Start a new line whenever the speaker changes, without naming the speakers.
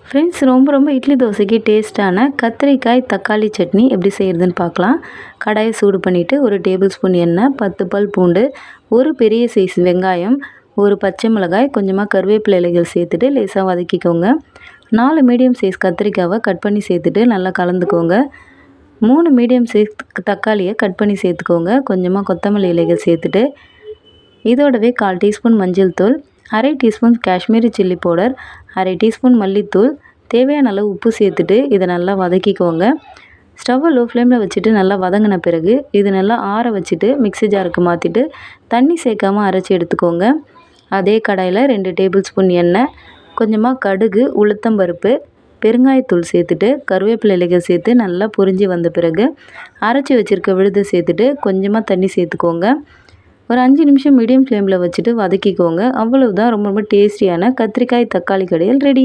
Friends, ரொம்ப இட்லி தோசைக்கு டேஸ்ட்டான கத்திரிக்காய் தக்காளி சட்னி எப்படி செய்கிறதுன்னு பார்க்கலாம். கடாயை சூடு பண்ணிவிட்டு ஒரு டேபிள் ஸ்பூன் எண்ணெய், 10 பல் பூண்டு, ஒரு பெரிய சைஸ் வெங்காயம், ஒரு பச்சை மிளகாய், கொஞ்சமாக கருவேப்பிலை இலைகள் சேர்த்துட்டு லேசாக வதக்கிக்கோங்க. 4 மீடியம் சைஸ் கத்திரிக்காவை கட் பண்ணி சேர்த்துட்டு நல்லா கலந்துக்கோங்க. 3 மீடியம் சைஸ் தக்காளியை கட் பண்ணி சேர்த்துக்கோங்க. கொஞ்சமாக கொத்தமல்லி இலைகள் சேர்த்துட்டு இதோடவே 1/4 டீஸ்பூன் மஞ்சள் தூள், 1/2 teaspoon Kashmiri chilli powder, 1/2 teaspoon மல்லித்தூள், தேவையான அளவு உப்பு சேர்த்துட்டு இதை நல்லா வதக்கிக்கோங்க. ஸ்டவ்வை லோ ஃப்ளேமில் வச்சுட்டு நல்லா வதங்கின பிறகு இது நல்லா ஆற வச்சுட்டு மிக்ஸி ஜாருக்கு மாற்றிட்டு தண்ணி சேர்க்காமல் அரைச்சி எடுத்துக்கோங்க. அதே கடாயில் 2 டேபிள் ஸ்பூன் எண்ணெய், கொஞ்சமாக கடுகு, உளுத்தம்பருப்பு, பெருங்காயத்தூள் சேர்த்துட்டு கருவேப்பிலை இலைகள் சேர்த்து நல்லா பொரிஞ்சு வந்த பிறகு அரைச்சி வச்சுருக்க விழுதை சேர்த்துட்டு கொஞ்சமாக தண்ணி சேர்த்துக்கோங்க. ஒரு 5 நிமிஷம் மீடியம் ஃப்ளேமில் வச்சுட்டு வதக்கிக்கோங்க. அவ்வளவுதான், ரொம்ப டேஸ்டியான கத்திரிக்காய் தக்காளி கடையல் ரெடி.